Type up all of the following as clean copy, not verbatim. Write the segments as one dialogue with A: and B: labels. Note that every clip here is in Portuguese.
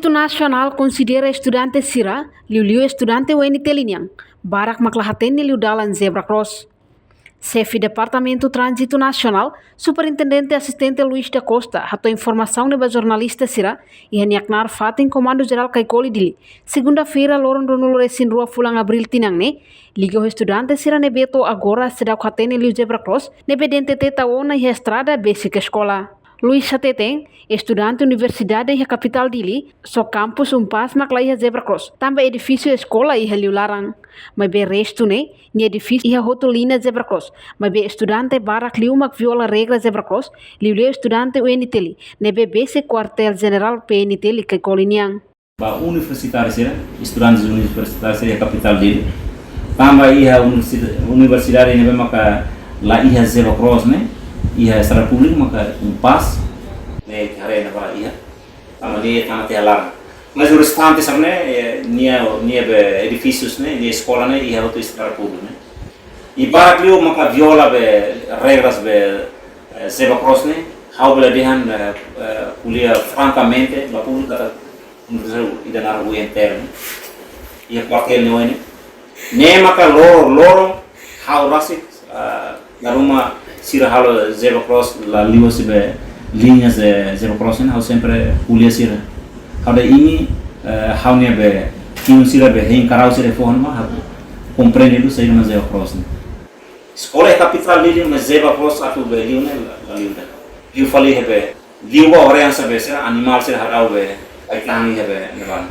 A: Trânsito Nacional considera estudante Sira, liu estudante UNT Linhang, barak maklahatene liu dalan zebra cross. Chefe Departamento Trânsito Nacional, Superintendente Assistente Luiz da Costa, ratou informação neba jornalista Sira e reniaknar fato em Comando Geral Kaikoli Dili. Segunda-feira, loron do resin rua Fulang Abril Tinang ne, ligou o estudante Sira nebeto agora sedau hatene liu zebra cross, nebedente teta ona e estrada basic escola. Luiz Sateten, estudante Universidade e capital Dili, so campus pas maklai zebra cross, também edifício escola e liu larang. Mas be resto ne, ni edifício e rotulina zebra cross, mas be estudante barak liu mak viola regra zebra cross, liu estudante UNT, nebe base quartel general PNT que coliniang.
B: Ba universitário será, estudantes universitários seria capital Dili. Também a universidade nebe maka la iha zebra cross ne. Ia secara publik maka pas ne karena ba ia sama dia tanah tealar mas o restante sabne nia be edifícios ne nia escola ne ia auto secara publik ne e barak liu maka viola be regras be zebra cross ne how bela dehan kuliah francamente ba publik kata universidade idanar o interno ia quartel ne maka loro how rasik garuma Sira halo zebra cross la liu sebe linhas de zebra cross hau sempre kuliah sira hau da ini hau ne be kiun sira be hein karau sira forma ma compreende do sair na zebra cross ne escola é capital Dili mas zebra cross atu be liu ne la liu da liu fali hebe liu ba orang sabe sira animal sira harau be aitangi hebe nevan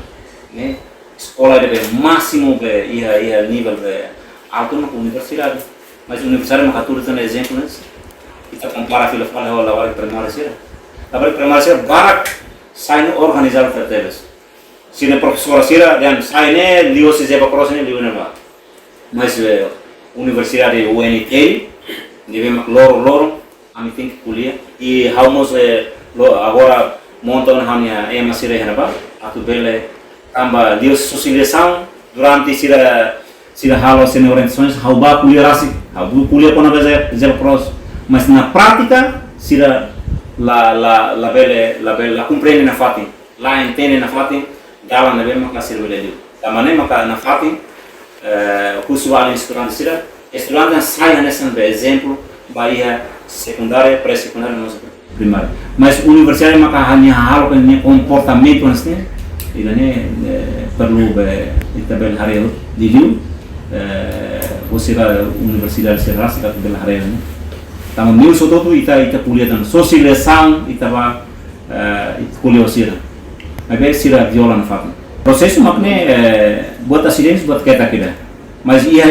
B: ne escola de be máximo be ia nível be alto na universidade. Mas a universidade makatur tan exemplo né kita compara fila fala hola wala primária sira tabari primária sira barak sai organizar tertebes sine professora sira dan sai ne liu se zeba cross ne liu ne ba mas universidade UNT deve mak loro ami think kuliah e haumos agora montam hamnya ema sira hena ba atu bele tamba liu socialização durante sira halo sene orientações hau ba kuliah rasik hau kuliah kona zebra cross mas na prática sira la bele compreende na fatin la entende na fatin dala na bele maka sira bele tamane maka na fatin kusual estudante sira estudante sai nessa exemplo bahia secundária pré-secundária não primária mas universidade maka hanya halo kan comportamento nasne idane perlu be itabel hari diliu você vai universidade será se kat bela hari ne tama mil soto tu ita kuliah dan socialização ita ba kuliah sira abe sira viola na fato processo makne buat acidentes buat kita mas ia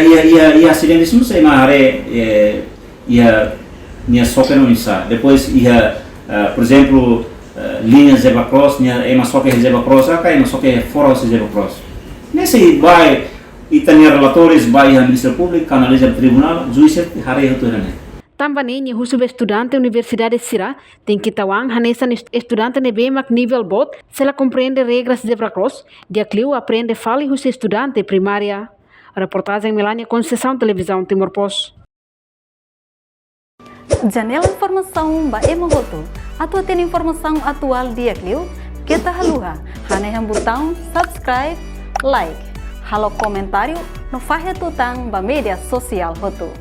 B: acidentes não sei mas hari ia nia soke não isa depois ia por exemplo linha zebra cross nia ema soke zebra cross aka ema soke fora zebra cross nesse vai itania relatores vai a Ministério Público analisa tribunal juiz hari itu ne
A: também ni husube estudante Universidade Sira tem que tawang hanesan estudante nebe mak nível bot se ela compreende regras de zebra cross dia clio aprende fale hus estudante primária reportagem Melania Conceição Televisão Timor Post.
C: Janela informação ba emohoto atau tem informação atual dia clio kita haluha haneham botão subscribe like halo comentário no Fahia Tutang ba media sosial hotu.